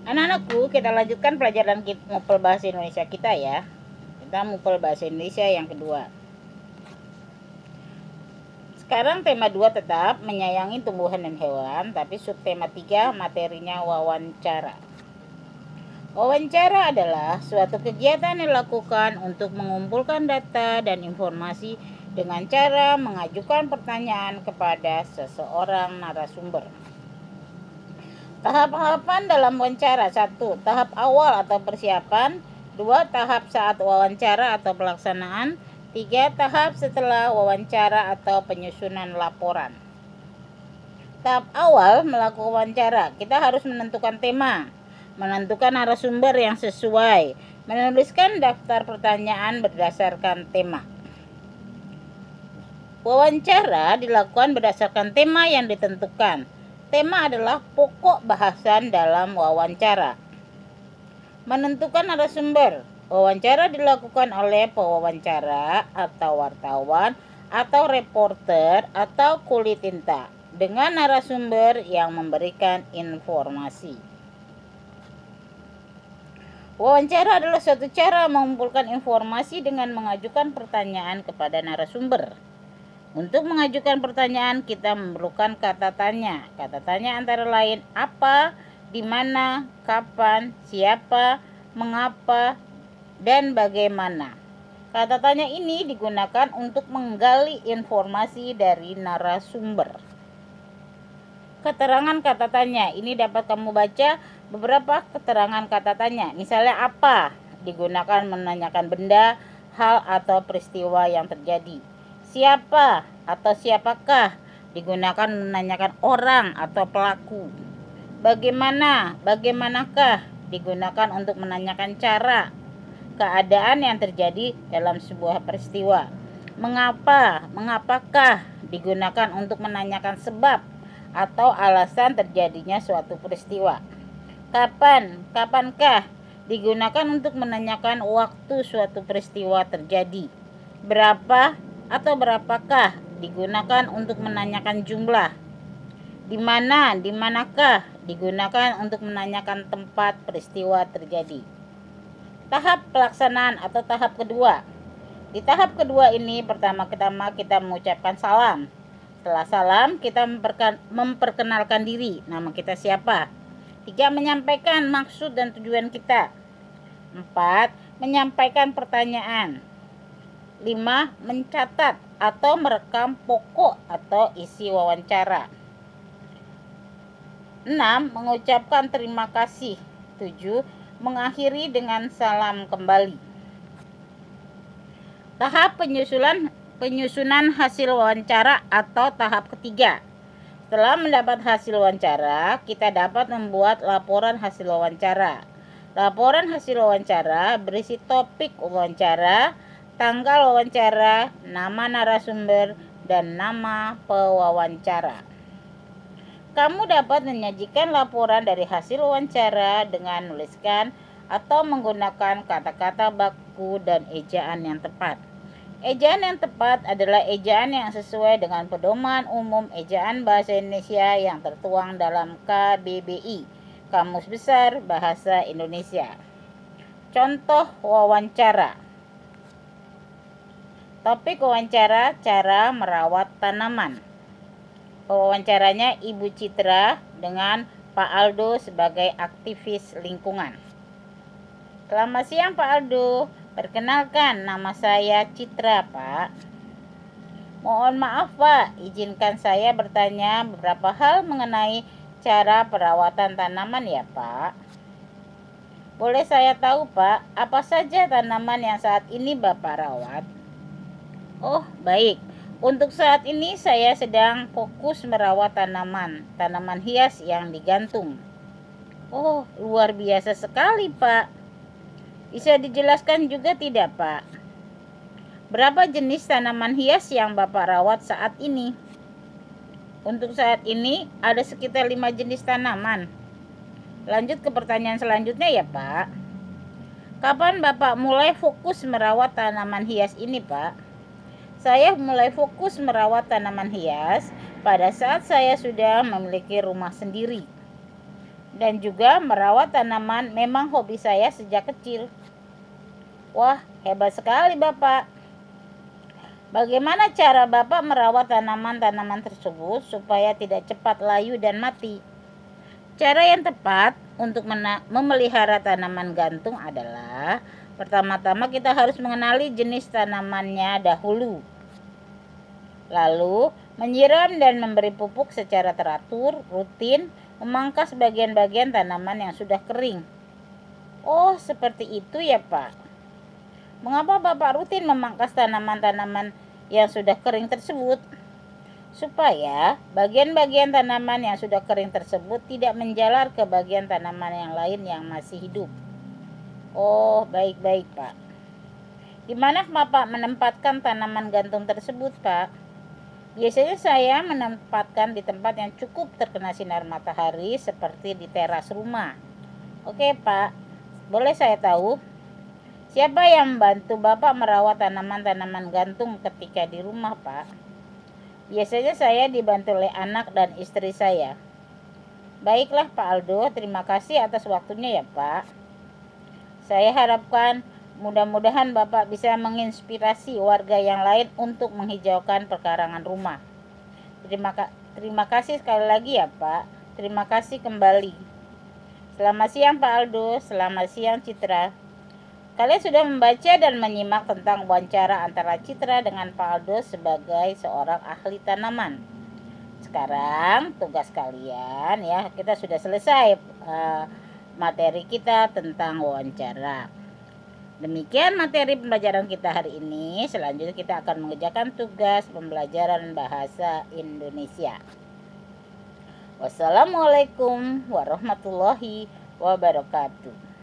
Anak-anakku, kita lanjutkan pelajaran Mupel Bahasa Indonesia kita ya. Kita Mupel Bahasa Indonesia yang kedua. Sekarang tema 2 tetap menyayangi tumbuhan dan hewan, tapi subtema 3 materinya wawancara. Wawancara adalah suatu kegiatan yang dilakukan untuk mengumpulkan data dan informasi dengan cara mengajukan pertanyaan kepada seseorang narasumber. Tahap-tahapan dalam wawancara: 1. Tahap awal atau persiapan. 2. Tahap saat wawancara atau pelaksanaan. 3. Tahap setelah wawancara atau penyusunan laporan. Tahap awal melakukan wawancara, kita harus menentukan tema, menentukan narasumber yang sesuai, menuliskan daftar pertanyaan berdasarkan tema. Wawancara dilakukan berdasarkan tema yang ditentukan. Tema adalah pokok bahasan dalam wawancara. Menentukan narasumber. Wawancara dilakukan oleh pewawancara atau wartawan atau reporter atau kulit tinta dengan narasumber yang memberikan informasi. Wawancara adalah suatu cara mengumpulkan informasi dengan mengajukan pertanyaan kepada narasumber. Untuk mengajukan pertanyaan, kita memerlukan kata tanya. Kata tanya antara lain apa, di mana, kapan, siapa, mengapa, dan bagaimana. Kata tanya ini digunakan untuk menggali informasi dari narasumber. Keterangan kata tanya ini dapat kamu baca beberapa keterangan kata tanya. Misalnya apa, digunakan menanyakan benda, hal atau peristiwa yang terjadi. Siapa atau siapakah, digunakan menanyakan orang atau pelaku. Bagaimana, bagaimanakah, digunakan untuk menanyakan cara, keadaan yang terjadi dalam sebuah peristiwa. Mengapa, mengapakah, digunakan untuk menanyakan sebab atau alasan terjadinya suatu peristiwa. Kapan, kapankah, digunakan untuk menanyakan waktu suatu peristiwa terjadi. Berapa atau berapakah, digunakan untuk menanyakan jumlah. Di mana, di manakah, digunakan untuk menanyakan tempat peristiwa terjadi. Tahap pelaksanaan atau tahap kedua. Di tahap kedua ini pertama-tama kita mengucapkan salam. Setelah salam, kita memperkenalkan diri, nama kita siapa. 3. Menyampaikan maksud dan tujuan kita. 4. Menyampaikan pertanyaan. 5. Mencatat atau merekam pokok atau isi wawancara. 6. Mengucapkan terima kasih. 7. Mengakhiri dengan salam kembali. Tahap penyusunan hasil wawancara atau tahap ketiga. Setelah mendapat hasil wawancara, kita dapat membuat laporan hasil wawancara. Laporan hasil wawancara berisi topik wawancara, tanggal wawancara, nama narasumber, dan nama pewawancara. Kamu dapat menyajikan laporan dari hasil wawancara dengan menuliskan atau menggunakan kata-kata baku dan ejaan yang tepat. Ejaan yang tepat adalah ejaan yang sesuai dengan pedoman umum ejaan bahasa Indonesia yang tertuang dalam KBBI, Kamus Besar Bahasa Indonesia. Contoh wawancara. Topik wawancara, cara merawat tanaman. Pewawancaranya Ibu Citra dengan Pak Aldo sebagai aktivis lingkungan. Selamat siang Pak Aldo, perkenalkan nama saya Citra Pak. Mohon maaf Pak, izinkan saya bertanya beberapa hal mengenai cara perawatan tanaman ya Pak. Boleh saya tahu Pak, apa saja tanaman yang saat ini Bapak rawat? Oh baik, untuk saat ini saya sedang fokus merawat tanaman hias yang digantung. Oh luar biasa sekali Pak. Bisa dijelaskan juga tidak Pak? Berapa jenis tanaman hias yang Bapak rawat saat ini? Untuk saat ini ada sekitar 5 jenis tanaman. Lanjut ke pertanyaan selanjutnya ya Pak. Kapan Bapak mulai fokus merawat tanaman hias ini Pak? Saya mulai fokus merawat tanaman hias pada saat saya sudah memiliki rumah sendiri. dan juga merawat tanaman memang hobi saya sejak kecil. Wah, hebat sekali Bapak. Bagaimana cara Bapak merawat tanaman-tanaman tersebut supaya tidak cepat layu dan mati? Cara yang tepat untuk memelihara tanaman gantung adalah pertama-tama kita harus mengenali jenis tanamannya dahulu. Lalu, menyiram dan memberi pupuk secara teratur, rutin, memangkas bagian-bagian tanaman yang sudah kering. Oh, seperti itu ya Pak. Mengapa Bapak rutin memangkas tanaman-tanaman yang sudah kering tersebut? Supaya bagian-bagian tanaman yang sudah kering tersebut tidak menjalar ke bagian tanaman yang lain yang masih hidup. Oh, baik-baik Pak. Di mana Bapak menempatkan tanaman gantung tersebut, Pak? Biasanya saya menempatkan di tempat yang cukup terkena sinar matahari seperti di teras rumah. Oke Pak, boleh saya tahu siapa yang membantu Bapak merawat tanaman-tanaman gantung ketika di rumah Pak? Biasanya saya dibantu oleh anak dan istri saya. Baiklah Pak Aldo, terima kasih atas waktunya ya Pak. Saya harapkan mudah-mudahan Bapak bisa menginspirasi warga yang lain untuk menghijaukan pekarangan rumah. Terima kasih sekali lagi ya Pak. Terima kasih kembali. Selamat siang Pak Aldo, selamat siang Citra. Kalian sudah membaca dan menyimak tentang wawancara antara Citra dengan Pak Aldo sebagai seorang ahli tanaman. Sekarang tugas kalian ya, kita sudah selesai materi kita tentang wawancara. Demikian materi pembelajaran kita hari ini. Selanjutnya kita akan mengerjakan tugas pembelajaran bahasa Indonesia. Wassalamualaikum warahmatullahi wabarakatuh.